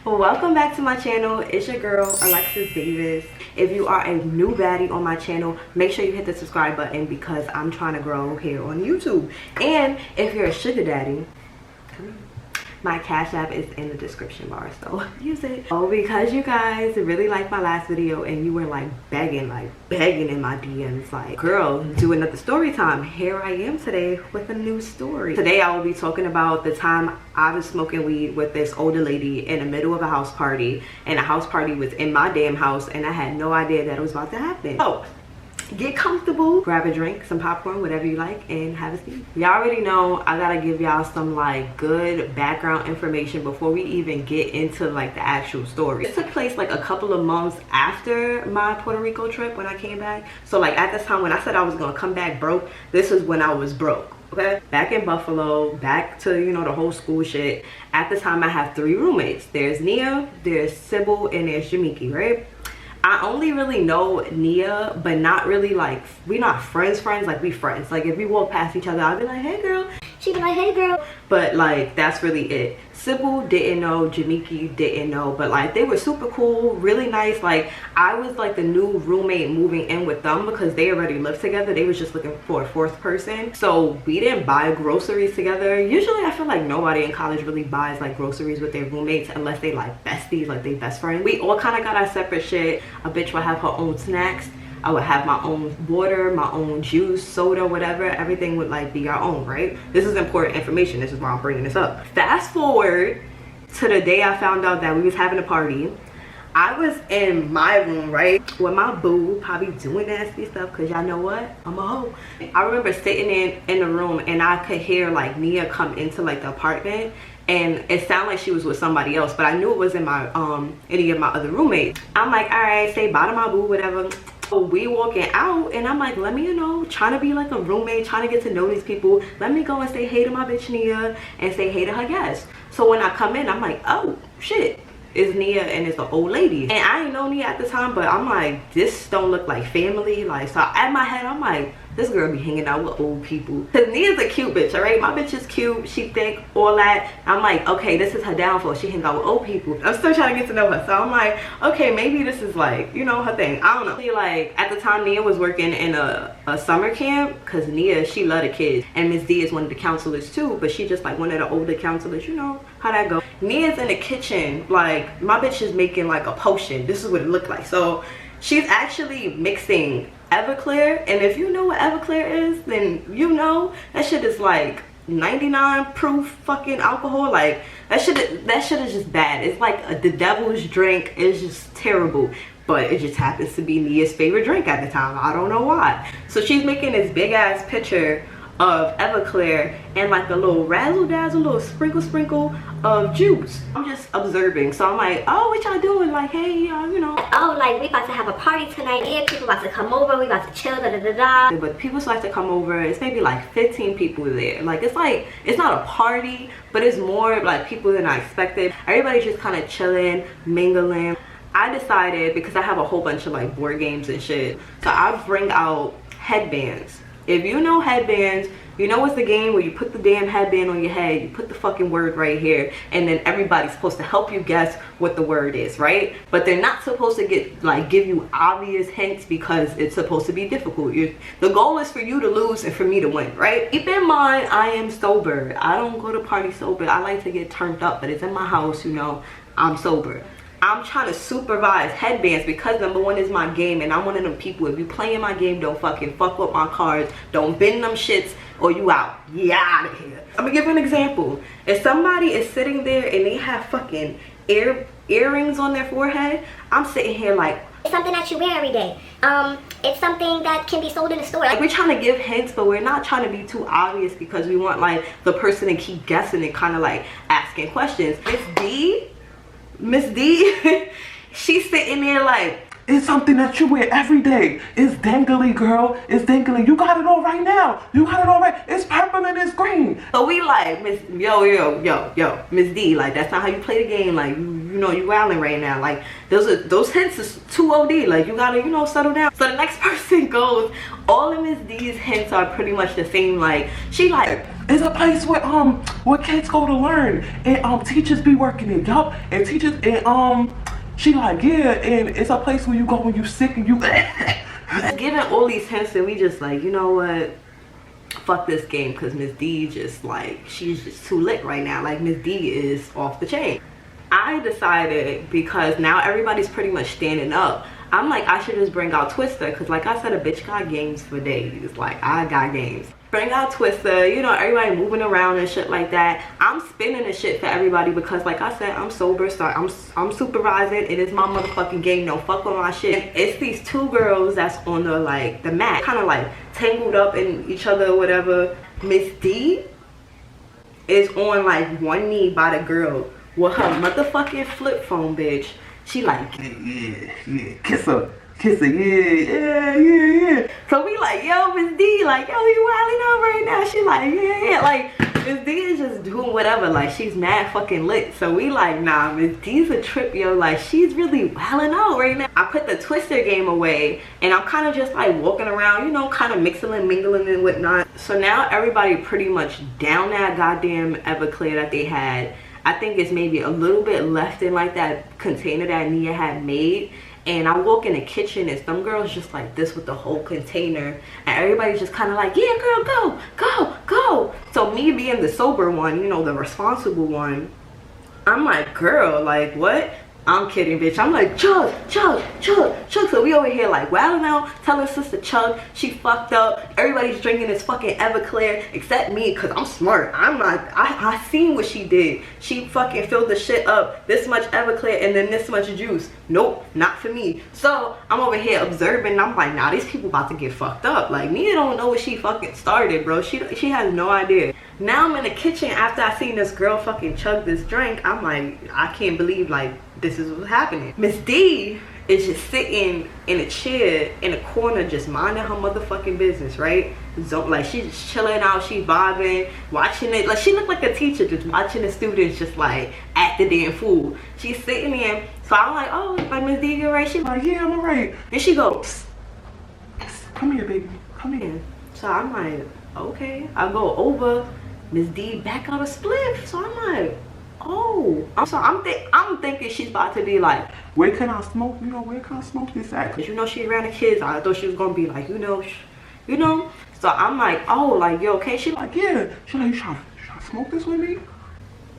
Well, welcome back to my channel. It's your girl Alexis Davis. If you are a new baddie on my channel, make sure you hit the subscribe button because I'm trying to grow here on YouTube. And if you're a sugar daddy, my cash app is in the description bar, so use it. Oh, because you guys really liked my last video and you were like begging in my DMs, like, girl, do another story time. Here I am today with a new story. Today I will be talking about the time I was smoking weed with this older lady in the middle of a house party, and the house party was in my damn house and I had no idea that it was about to happen. So get comfortable, grab a drink, some popcorn, whatever you like, and have a seat. Y'all already know I gotta give y'all some like good background information before we even get into like the actual story. It took place like a couple of months after my Puerto Rico trip when I came back. So like at this time when I said I was gonna come back broke, this is when I was broke. Okay, back in Buffalo, back to, you know, the whole school shit. At the time I have 3 roommates. There's Nia, there's Sybil, and there's Jamiki, right? I only really know Nia, but not really like, we not friends, like we friends. Like if we walk past each other, I'll be like, hey girl. She'd be like, hey girl. But like, that's really it. Sybil didn't know, Jamiki didn't know, but like they were super cool, really nice. Like I was like the new roommate moving in with them because they already lived together. They was just looking for a 4th person. So we didn't buy groceries together. Usually I feel like nobody in college really buys like groceries with their roommates unless they like besties, like they best friends. We all kind of got our separate shit. A bitch would have her own snacks. I would have my own water, my own juice, soda, whatever. Everything would like be our own, right? This is important information. This is why I'm bringing this up. Fast forward to the day I found out that we was having a party. I was in my room, right, with my boo, probably doing nasty stuff, because y'all know what? I'm a hoe. I remember sitting in the room and I could hear like Nia come into like the apartment, and it sounded like she was with somebody else, but I knew it wasn't my any of my other roommates. I'm like, all right, say bye to my boo, whatever. So we walking out and I'm like, let me, you know, trying to be like a roommate, trying to get to know these people. Let me go and say hey to my bitch Nia and say hey to her guests. So when I come in, I'm like, oh shit, it's Nia and it's the old lady. And I didn't know Nia at the time, but I'm like, this don't look like family. Like, so at my head, I'm like, this girl be hanging out with old people. Cause Nia's a cute bitch, all right? My bitch is cute, she thick, all that. I'm like, okay, this is her downfall. She hang out with old people. I'm still trying to get to know her. So I'm like, okay, maybe this is like, you know, her thing. I don't know. Like at the time, Nia was working in a summer camp, cause Nia, she loved the kids. And Miss D is one of the counselors too, but she just like one of the older counselors, you know how that go. Nia's in the kitchen, like my bitch is making like a potion. This is what it looked like. So she's actually mixing Everclear, and if you know what Everclear is, then you know that shit is like 99 proof fucking alcohol. Like that shit is just bad. It's like the devil's drink. It's just terrible, but it just happens to be Nia's favorite drink at the time. I don't know why. So she's making this big ass pitcher of Everclear and like a little razzle dazzle, little sprinkle of juice. I'm just observing, so I'm like, oh, what y'all doing? Like, hey, y'all, you know, oh, like we about to have a party tonight. Yeah, people about to come over. We about to chill, da da da da. But people start to come over. It's maybe like 15 people there. Like it's not a party, but it's more like people than I expected. Everybody's just kind of chilling, mingling. I decided, because I have a whole bunch of like board games and shit, so I bring out headbands. If you know headbands, you know it's the game where you put the damn headband on your head, you put the fucking word right here, and then everybody's supposed to help you guess what the word is, right? But they're not supposed to give you obvious hints because it's supposed to be difficult. The goal is for you to lose and for me to win, right? Keep in mind, I am sober. I don't go to party sober. I like to get turned up, but it's in my house, you know, I'm sober. I'm trying to supervise headbands because number one is my game, and I'm one of them people, if you play in my game, don't fucking fuck with my cards, don't bend them shits, or you out. Yeah, out of here. I'm gonna give you an example. If somebody is sitting there and they have fucking earrings on their forehead, I'm sitting here like, it's something that you wear every day. It's something that can be sold in the store. Like we're trying to give hints, but we're not trying to be too obvious because we want like the person to keep guessing and kind of like asking questions. Miss D, she's sitting there like, It's something that you wear every day. It's dangly, girl. It's dangly. You got it all right now. You got it all right. It's purple and it's green. So we like, Miss Miss D, like that's not how you play the game. Like you know you wilding right now. Like those hints is too OD. Like you gotta, you know, settle down. So the next person goes, all of Miss D's hints are pretty much the same. Like she like, it's a place where kids go to learn and teachers be working it. Yup. And teachers and she like, yeah, and it's a place where you go when you sick and you giving all these hints, and we just like, you know what, fuck this game, because Miss D just like, she's just too lit right now. Like Miss D is off the chain. I decided, because now everybody's pretty much standing up, I'm like, I should just bring out Twister, because like I said, a bitch got games for days. Like I got games. Bring out Twister, you know, everybody moving around and shit like that. I'm spinning the shit for everybody because like I said, I'm sober, so I'm supervising. It is my motherfucking game. No fuck with my shit. And it's these two girls that's on the like the mat, kind of like tangled up in each other or whatever. Miss D is on like one knee by the girl with her motherfucking flip phone, bitch. She like, yeah, kiss her, yeah. So we like, yo, Miss D, like, yo, you wilding out right now. She like, yeah. Like, Miss D is just doing whatever. Like, she's mad fucking lit. So we like, nah, Miss D's a trip, yo. Like, she's really wilding out right now. I put the Twister game away, and I'm kind of just like walking around, you know, kind of mixing and mingling and whatnot. So now everybody pretty much down that goddamn Everclear that they had. I think it's maybe a little bit left in like that container that Nia had made. And I walk in the kitchen and some girls just like this with the whole container, and everybody's just kind of like, yeah girl, go. So me being the sober one, you know, the responsible one, I'm like, girl, like what? I'm kidding, bitch. I'm like, chug. So we over here like, well, now telling sister chug, she fucked up. Everybody's drinking this fucking Everclear except me, because I'm smart. I'm not, I seen what she did. She fucking filled the shit up, this much Everclear and then this much juice. Nope, not for me. So I'm over here observing, and I'm like, nah, these people about to get fucked up. Like, Nia don't know what she fucking started, bro. She has no idea. Now I'm in the kitchen after I seen this girl fucking chug this drink. I'm like, I can't believe like this is what's happening. Miss D is just sitting in a chair in a corner just minding her motherfucking business, right? So, like she's just chilling out, she's vibing, watching it. Like she looked like a teacher just watching the students just like act the damn fool. She's sitting there. So I'm like, oh, like Miss D, you right? She's like, yeah, I'm alright. Then she goes, come here, baby, come here. So I'm like, okay. I go over, Miss D back out a spliff. So I'm like, oh. I'm thinking she's about to be like, where can I smoke? You know, where can I smoke this at? Cause you know she around the kids. I thought she was gonna be like, you know. So I'm like, oh, like, you okay? She like, yeah. She like, you trying to smoke this with me?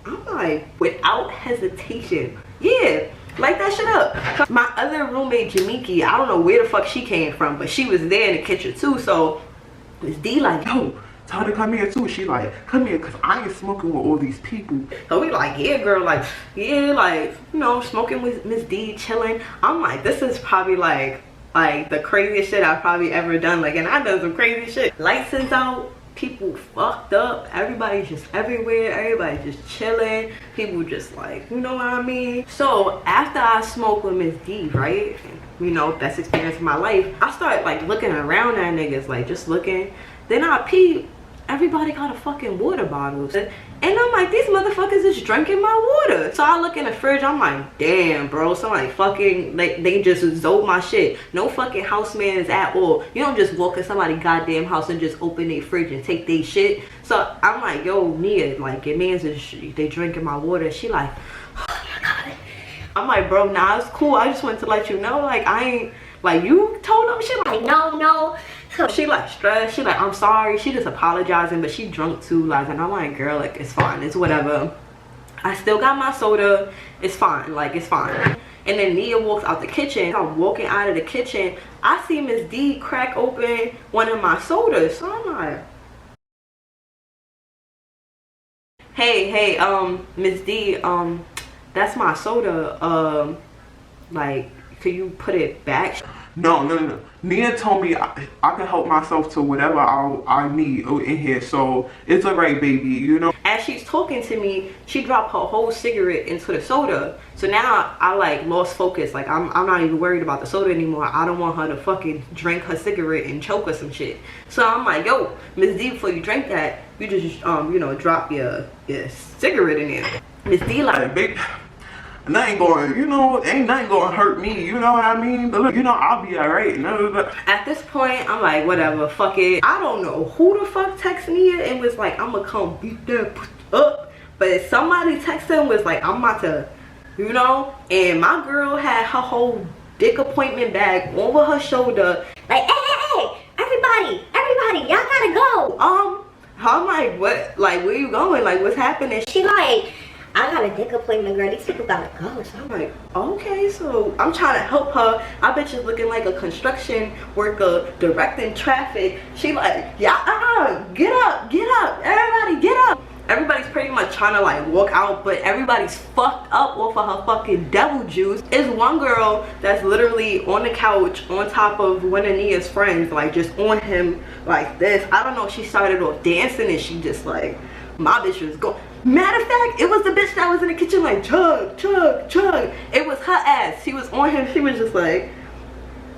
I'm like, without hesitation, yeah. Light that shit up. My other roommate, Jamiki, I don't know where the fuck she came from, but she was there in the kitchen too. So Miss D like, yo, tell her to come here too. She like, come here, cause I ain't smoking with all these people. So we like, yeah, girl, like, yeah, like, you know, smoking with Miss D, chilling. I'm like, this is probably like the craziest shit I've probably ever done. Like, and I done some crazy shit. Lights is out, people fucked up, everybody's just everywhere, everybody's just chilling, people just like, you know what I mean? So after I smoke with Miss D, right, you know, best experience of my life, I started like looking around at niggas, like just looking. Then I peep, everybody got a fucking water bottle, and I'm like, these motherfuckers is drinking my water. So I look in the fridge, I'm like, damn, bro, somebody fucking, like, they just zold my shit. No fucking housemans at all. You don't just walk in somebody's goddamn house and just open their fridge and take their shit. So I'm like, yo, Nia, like, your man's is, they drinking my water. She like, oh my god. I'm like, bro, nah, it's cool. I just wanted to let you know, like, I ain't, like, you told them. She like, no. She like stressed. She like, I'm sorry. She just apologizing, but she drunk too. Like, and I'm like, girl, like, it's fine. It's whatever. I still got my soda. It's fine. Like, it's fine. And then Nia walks out the kitchen. I'm walking out of the kitchen. I see Miss D crack open one of my sodas. So I'm like, hey, Miss D, that's my soda. Like, could you put it back? No. Nia told me I can help myself to whatever I need in here, so it's alright, baby, you know. As she's talking to me, she dropped her whole cigarette into the soda. So now I like lost focus. Like I'm not even worried about the soda anymore. I don't want her to fucking drink her cigarette and choke or some shit. So I'm like, yo, Miss D, before you drink that, you just you know, drop your cigarette in there. Miss D like, big, and that ain't going, you know, ain't nothing gonna hurt me, you know what I mean? But look, you know, I'll be alright. At this point, I'm like, whatever, fuck it. I don't know who the fuck texted me and was like, I'm gonna come beat that up. But somebody texted and was like, I'm about to, you know, and my girl had her whole dick appointment bag over her shoulder. Like, hey, everybody, y'all gotta go. I'm like, what? Like, where you going? Like, what's happening? She like, I got a dick appointment, girl. These people gotta go. So I'm like, okay, so I'm trying to help her. I bet she's looking like a construction worker directing traffic. She like, yeah, get up, everybody get up. Everybody's pretty much trying to like walk out, but everybody's fucked up off of her fucking devil juice. There's one girl that's literally on the couch on top of one of Nia's friends, like just on him like this. I don't know, she started off dancing and she just like, my bitch was going. Matter of fact, it was the bitch that was in the kitchen like chug, chug, chug. It was her ass. She was on him. She was just like,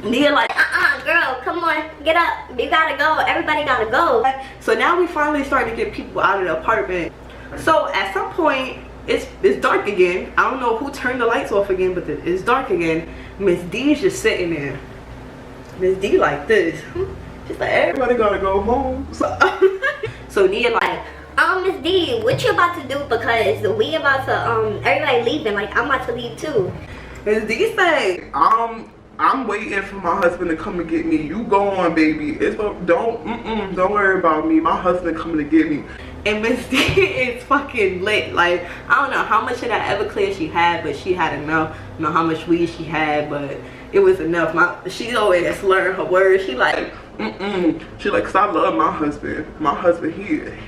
Nia like, girl, come on, get up. You gotta go. Everybody gotta go. So now we finally started to get people out of the apartment. So at some point, it's dark again. I don't know who turned the lights off again, but it's dark again. Miss D's just sitting there. Miss D like this. She's like, everybody gotta go home. So Nia like, Miss D, what you about to do? Because we about to, everybody leaving. Like, I'm about to leave too. Miss D say, I'm waiting for my husband to come and get me. You go on, baby. Don't worry about me. My husband coming to get me. And Miss D is fucking lit. Like, I don't know how much of that Everclear she had, but she had enough. I don't know how much weed she had, but it was enough. She's always slurring her words. She like, She like, cause I love my husband. My husband,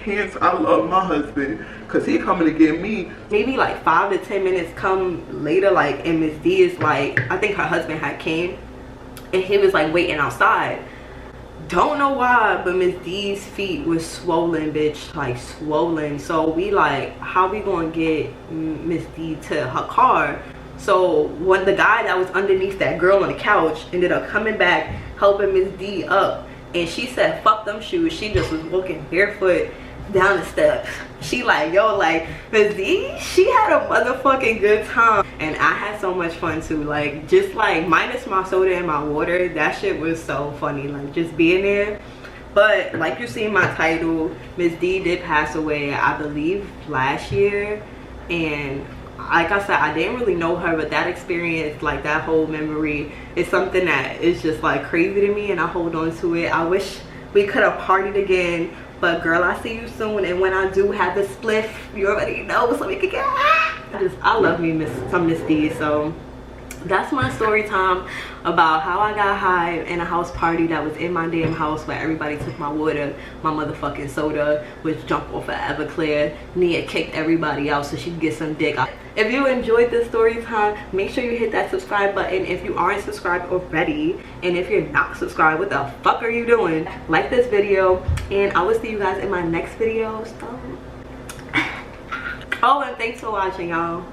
hence I love my husband, cause he coming to get me. Maybe like 5 to 10 minutes come later, like, and Miss D is like, I think her husband had came, and he was like waiting outside. Don't know why, but Miss D's feet was swollen, bitch, like swollen. So we like, how we gonna get Miss D to her car? So when the guy that was underneath that girl on the couch ended up coming back, helping Miss D up, and she said, fuck them shoes. She just was walking barefoot down the steps. She like, yo, like, Miss D, she had a motherfucking good time, and I had so much fun too. Like, just like minus my soda and my water, that shit was so funny, like just being there. But like you see in my title, Miss D did pass away, I believe last year, and like I said, I didn't really know her, but that experience, like that whole memory, is something that is just like crazy to me, and I hold on to it. I wish we could have partied again, but girl, I see you soon, and when I do have the spliff, you already know, so we can get, I love me some Miss D. So that's my story time about how I got high in a house party that was in my damn house, where everybody took my water, my motherfucking soda, which jumped off of Everclear. Nia kicked everybody out so she could get some dick. If you enjoyed this story time, make sure you hit that subscribe button if you aren't subscribed already, and if you're not subscribed, what the fuck are you doing? Like this video, and I will see you guys in my next video. So oh, and thanks for watching, y'all.